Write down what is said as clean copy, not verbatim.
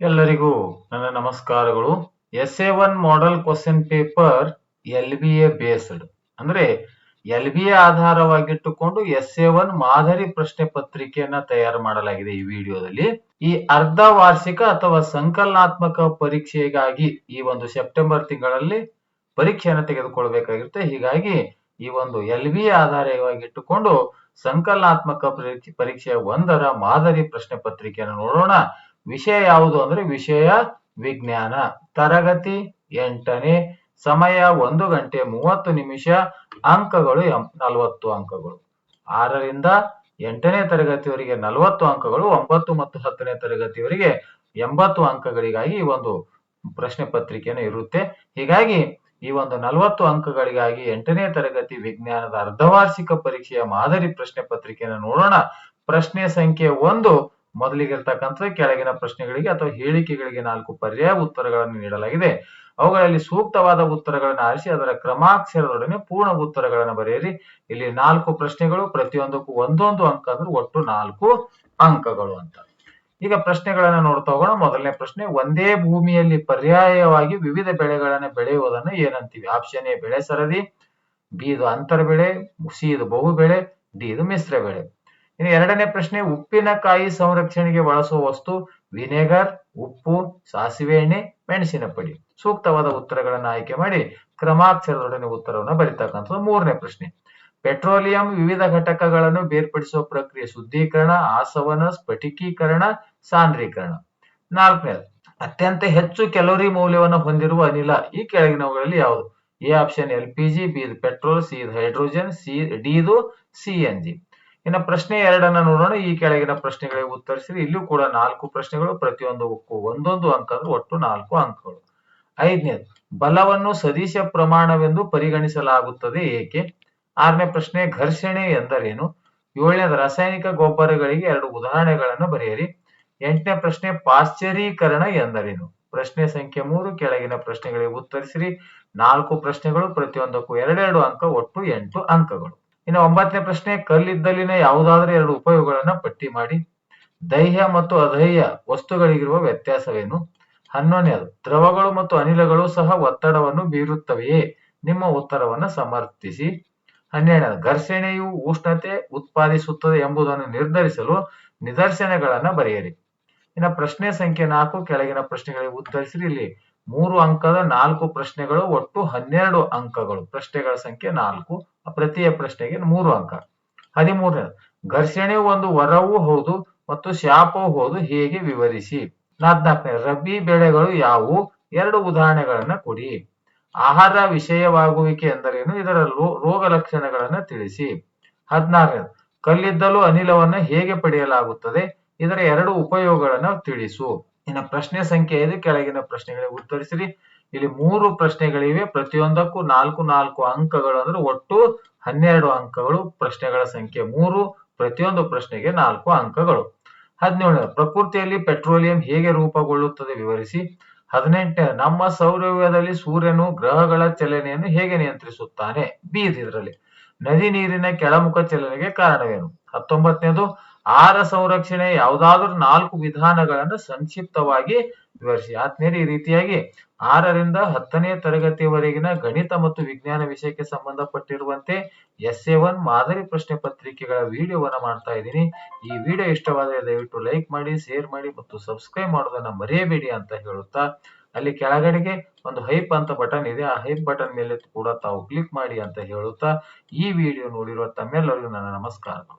ಎಲ್ಲರಿಗೂ ನನ್ನ ನಮಸ್ಕಾರಗಳು. SA1 model question paper LBA based ಅಂದ್ರೆ LBA ಆಧಾರವಾಗಿಟ್ಟುಕೊಂಡು SA1 ಮಾದರಿ ಪ್ರಶ್ನೆ ಪತ್ರಿಕೆಯನ್ನ ತಯಾರು ಮಾಡಲಾಗಿದೆ. ಈ ವಿಡಿಯೋದಲ್ಲಿ ಈ ಅರ್ಧ ವಾರ್ಷಿಕ ಅಥವಾ ಸಂಕಲನಾತ್ಮಕ ಪರೀಕ್ಷೆಗಾಗಿ ಈ ಒಂದು ಸೆಪ್ಟೆಂಬರ್ ತಿಂಗಳಲ್ಲಿ ಪರೀಕ್ಷೆಯನ್ನು ತೆಗೆದುಕೊಳ್ಳಬೇಕಾಗಿರುತ್ತೆ. ಹೀಗಾಗಿ ಈ ಒಂದು LBA ಆಧಾರವಾಗಿಟ್ಟುಕೊಂಡು ಸಂಕಲನಾತ್ಮಕ ಪರೀಕ್ಷೆಯ 1ರ ಮಾದರಿ ಪ್ರಶ್ನೆ ಪತ್ರಿಕೆಯನ್ನು ನೋಡೋಣ. ವಿಷಯ ಯಾವುದು ಅಂದ್ರೆ ವಿಷಯ ವಿಜ್ಞಾನ, ತರಗತಿ 8ನೇ, ಸಮಯ 1 ಗಂಟೆ 30 ನಿಮಿಷ, ಅಂಕಗಳು 40 ಅಂಕಗಳು. 6ರಿಂದ 8ನೇ ತರಗತಿಯವರಿಗೆ 40 ಅಂಕಗಳು, 9 ಮತ್ತು 10ನೇ ತರಗತಿಯವರಿಗೆ 80 ಅಂಕಗಳಿಗಾಗಿ ಈ ಒಂದು ಪ್ರಶ್ನೆ ಪತ್ರಿಕೆಯನ್ನು ಇರುತ್ತೆ. ಹೀಗಾಗಿ ಈ ಒಂದು 40 ಅಂಕಗಳಿಗಾಗಿ 8ನೇ ತರಗತಿ ವಿಜ್ಞಾನದ ಅರ್ಧವಾರ್ಷಿಕ ಪರೀಕ್ಷೆಯ ಮಾದರಿ ಪ್ರಶ್ನೆ ಪತ್ರಿಕೆಯನ್ನು ನೋಡೋಣ. ಪ್ರಶ್ನೆ ಸಂಖ್ಯೆ 1 ಮೊದಲಿಗಿರ್ತಕ್ಕಂಥ ಕೆಳಗಿನ ಪ್ರಶ್ನೆಗಳಿಗೆ ಅಥವಾ ಹೇಳಿಕೆಗಳಿಗೆ 4 ಪರ್ಯಾಯ ಉತ್ತರಗಳನ್ನು ನೀಡಲಾಗಿದೆ. ಅವುಗಳಲ್ಲಿ ಸೂಕ್ತವಾದ ಉತ್ತರಗಳನ್ನು ಆರಿಸಿ ಅದರ ಕ್ರಮಾಕ್ಷರದೊಡನೆ ಪೂರ್ಣ ಉತ್ತರಗಳನ್ನು ಬರೆಯಿರಿ. ಇಲ್ಲಿ 4 ಪ್ರಶ್ನೆಗಳು, ಪ್ರತಿಯೊಂದಕ್ಕೂ ಒಂದೊಂದು ಅಂಕ ಅಂದ್ರೆ ಒಟ್ಟು 4 ಅಂಕಗಳು ಅಂತ. ಈಗ ಪ್ರಶ್ನೆಗಳನ್ನು ನೋಡ್ತಾ ಹೋಗೋಣ. ಮೊದಲನೇ ಪ್ರಶ್ನೆ, ಒಂದೇ ಭೂಮಿಯಲ್ಲಿ ಪರ್ಯಾಯವಾಗಿ ವಿವಿಧ ಬೆಳೆಗಳನ್ನು ಬೆಳೆಯುವುದನ್ನು ಏನಂತೀವಿ? ಆಪ್ಷನ್ ಎ ಬೆಳೆ ಸರದಿ, ಬಿ ಇದು ಅಂತರ ಬೆಳೆ, ಸಿ ಇದು ಬಹು ಬೆಳೆ, ಡಿ ಇದು ಮಿಶ್ರ ಬೆಳೆ. ಇನ್ನು ಎರಡನೇ ಪ್ರಶ್ನೆ, ಉಪ್ಪಿನಕಾಯಿ ಸಂರಕ್ಷಣೆಗೆ ಬಳಸುವ ವಸ್ತು ವಿನೆಗರ್, ಉಪ್ಪು, ಸಾಸಿವೆ ಎಣ್ಣೆ, ಮೆಣಸಿನ ಪುಡಿ. ಸೂಕ್ತವಾದ ಉತ್ತರಗಳನ್ನು ಆಯ್ಕೆ ಮಾಡಿ ಕ್ರಮಾಕ್ಷರದೊಡನೆ ಉತ್ತರವನ್ನು ಬರೀತಕ್ಕಂಥದ್ದು. ಮೂರನೇ ಪ್ರಶ್ನೆ, ಪೆಟ್ರೋಲಿಯಂ ವಿವಿಧ ಘಟಕಗಳನ್ನು ಬೇರ್ಪಡಿಸುವ ಪ್ರಕ್ರಿಯೆ ಶುದ್ಧೀಕರಣ, ಆಸವನ, ಸ್ಫಟಿಕೀಕರಣ, ಸಾಂದ್ರೀಕರಣ. ನಾಲ್ಕನೇದು, ಅತ್ಯಂತ ಹೆಚ್ಚು ಕ್ಯಾಲೋರಿ ಮೌಲ್ಯವನ್ನು ಹೊಂದಿರುವ ಅನಿಲ ಈ ಕೆಳಗಿನವುಗಳಲ್ಲಿ ಯಾವುದು? ಎ ಆಪ್ಷನ್ LPG, ಬಿ ಇದು ಪೆಟ್ರೋಲ್, ಸಿ ಇದು ಹೈಡ್ರೋಜನ್, ಡಿ ಇದು CNG. ಇನ್ನು ಪ್ರಶ್ನೆ 2ಅನ್ನ ನೋಡೋಣ. ಈ ಕೆಳಗಿನ ಪ್ರಶ್ನೆಗಳಿಗೆ ಉತ್ತರಿಸಿರಿ. ಇಲ್ಲೂ ಕೂಡ 4 ಪ್ರಶ್ನೆಗಳು, ಪ್ರತಿಯೊಂದಕ್ಕೂ ಒಂದೊಂದು ಅಂಕ ಅಂದ್ರೆ ಒಟ್ಟು 4 ಅಂಕಗಳು. 5ನೇದು, ಬಲವನ್ನು ಸದಿಶ ಪ್ರಮಾಣವೆಂದು ಪರಿಗಣಿಸಲಾಗುತ್ತದೆ ಏಕೆ? 6ನೇ ಪ್ರಶ್ನೆ, ಘರ್ಷಣೆ ಎಂದರೇನು? 7ನೇದು, ರಾಸಾಯನಿಕ ಗೊಬ್ಬರಗಳಿಗೆ 2 ಉದಾಹರಣೆಗಳನ್ನು ಬರೆಯಿರಿ. 8ನೇ ಪ್ರಶ್ನೆ, ಪಾಶ್ಚರೀಕರಣ ಎಂದರೇನು? ಪ್ರಶ್ನೆ ಸಂಖ್ಯೆ 3 ಕೆಳಗಿನ ಪ್ರಶ್ನೆಗಳಿಗೆ ಉತ್ತರಿಸಿರಿ. 4 ಪ್ರಶ್ನೆಗಳು, ಪ್ರತಿಯೊಂದಕ್ಕೂ 2 ಅಂಕ, ಒಟ್ಟು 8 ಅಂಕಗಳು. ಇನ್ನು 9ನೇ ಪ್ರಶ್ನೆ, ಕಲ್ಲಿದ್ದಲಿನ ಯಾವುದಾದ್ರೂ 2 ಉಪಯೋಗಗಳನ್ನ ಪಟ್ಟಿ ಮಾಡಿ. ದಹ್ಯ ಮತ್ತು ಅದಹ್ಯ ವಸ್ತುಗಳಿಗಿರುವ ವ್ಯತ್ಯಾಸವೇನು? 11ನೇದು, ದ್ರವಗಳು ಮತ್ತು ಅನಿಲಗಳು ಸಹ ಒತ್ತಡವನ್ನು ಬೀರುತ್ತವೆಯೇ? ನಿಮ್ಮ ಉತ್ತರವನ್ನು ಸಮರ್ಥಿಸಿ. 12ನೇದು, ಘರ್ಷಣೆಯು ಉಷ್ಣತೆ ಉತ್ಪಾದಿಸುತ್ತದೆ ಎಂಬುದನ್ನು ನಿರ್ಧರಿಸಲು ನಿದರ್ಶನಗಳನ್ನ ಬರೆಯಿರಿ. ಇನ್ನು ಪ್ರಶ್ನೆ ಸಂಖ್ಯೆ 4 ಕೆಳಗಿನ ಪ್ರಶ್ನೆಗಳಿಗೆ ಉತ್ತರಿಸಿರಿ. ಇಲ್ಲಿ 3 ಅಂಕದ 4 ಪ್ರಶ್ನೆಗಳು, ಒಟ್ಟು 12 ಅಂಕಗಳು. ಪ್ರಶ್ನೆಗಳ ಸಂಖ್ಯೆ 4, ಪ್ರತಿಯ ಪ್ರಶ್ನೆಗೆ 3 ಅಂಕ. 13ನೇದು, ಘರ್ಷಣೆಯು ಒಂದು ವರವೂ ಹೌದು ಮತ್ತು ಶಾಪವೂ ಹೌದು, ಹೇಗೆ ವಿವರಿಸಿ. 14ನೇ, ರಬ್ಬಿ ಬೆಳೆಗಳು ಯಾವುವು? 2 ಉದಾಹರಣೆಗಳನ್ನ ಕೊಡಿ. ಆಹಾರ ವಿಷಯವಾಗುವಿಕೆ ಎಂದರೇನು? ಇದರ ರೋಗ ಲಕ್ಷಣಗಳನ್ನ ತಿಳಿಸಿ. 16ನೇದು, ಕಲ್ಲಿದ್ದಲು ಅನಿಲವನ್ನ ಹೇಗೆ ಪಡೆಯಲಾಗುತ್ತದೆ? ಇದರ 2 ಉಪಯೋಗಗಳನ್ನ ತಿಳಿಸು. ಇನ್ನು ಪ್ರಶ್ನೆ ಸಂಖ್ಯೆ 5 ಕೆಳಗಿನ ಪ್ರಶ್ನೆಗಳಿಗೆ ಉತ್ತರಿಸಿರಿ. ಇಲ್ಲಿ 3 ಪ್ರಶ್ನೆಗಳಿವೆ, ಪ್ರತಿಯೊಂದಕ್ಕೂ 4 ಅಂಕಗಳು ಅಂದ್ರೆ ಒಟ್ಟು 12 ಅಂಕಗಳು. ಪ್ರಶ್ನೆಗಳ ಸಂಖ್ಯೆ 3, ಪ್ರತಿಯೊಂದು ಪ್ರಶ್ನೆಗೆ 4 ಅಂಕಗಳು. 17ನೇ, ಪ್ರಕೃತಿಯಲ್ಲಿ ಪೆಟ್ರೋಲಿಯಂ ಹೇಗೆ ರೂಪುಗೊಳ್ಳುತ್ತದೆ ವಿವರಿಸಿ. 18ನೇ, ನಮ್ಮ ಸೌರವ್ಯೂಹದಲ್ಲಿ ಸೂರ್ಯನು ಗ್ರಹಗಳ ಚಲನೆಯನ್ನು ಹೇಗೆ ನಿಯಂತ್ರಿಸುತ್ತಾನೆ? ಬಿ ಇದರಲ್ಲಿ. ನದಿ ನೀರಿನ ಕೆಳಮುಖ ಚಲನೆಗೆ ಕಾರಣವೇನು? 19ನೇದು, ಆಹಾರ ಸಂರಕ್ಷಣೆ ಯಾವುದಾದ್ರೂ 4 ವಿಧಾನಗಳನ್ನು ಸಂಕ್ಷಿಪ್ತವಾಗಿ ವಿವರಿಸಿ. ಆತ್ಮೀಯರೇ, ಈ ರೀತಿಯಾಗಿ 6ರಿಂದ 10ನೇ ತರಗತಿಯವರೆಗಿನ ಗಣಿತ ಮತ್ತು ವಿಜ್ಞಾನ ವಿಷಯಕ್ಕೆ ಸಂಬಂಧಪಟ್ಟಿರುವಂತೆ SA1 ಮಾದರಿ ಪ್ರಶ್ನೆ ಪತ್ರಿಕೆಗಳ ವಿಡಿಯೋವನ್ನ ಮಾಡ್ತಾ ಇದ್ದೀನಿ. ಈ ವಿಡಿಯೋ ಇಷ್ಟವಾದರೆ ದಯವಿಟ್ಟು ಲೈಕ್ ಮಾಡಿ, ಶೇರ್ ಮಾಡಿ ಮತ್ತು ಸಬ್ಸ್ಕ್ರೈಬ್ ಮಾಡೋದನ್ನ ಮರೆಯಬೇಡಿ ಅಂತ ಹೇಳುತ್ತಾ, ಅಲ್ಲಿ ಕೆಳಗಡೆಗೆ ಒಂದು ಹೈಪ್ ಅಂತ ಬಟನ್ ಇದೆ, ಆ ಹೈಪ್ ಬಟನ್ ಮೇಲೆ ಕೂಡ ತಾವು ಕ್ಲಿಕ್ ಮಾಡಿ ಅಂತ ಹೇಳುತ್ತಾ, ಈ ವಿಡಿಯೋ ನೋಡಿರುವ ತಮ್ಮೆಲ್ಲರಿಗೂ ನನ್ನ ನಮಸ್ಕಾರಗಳು.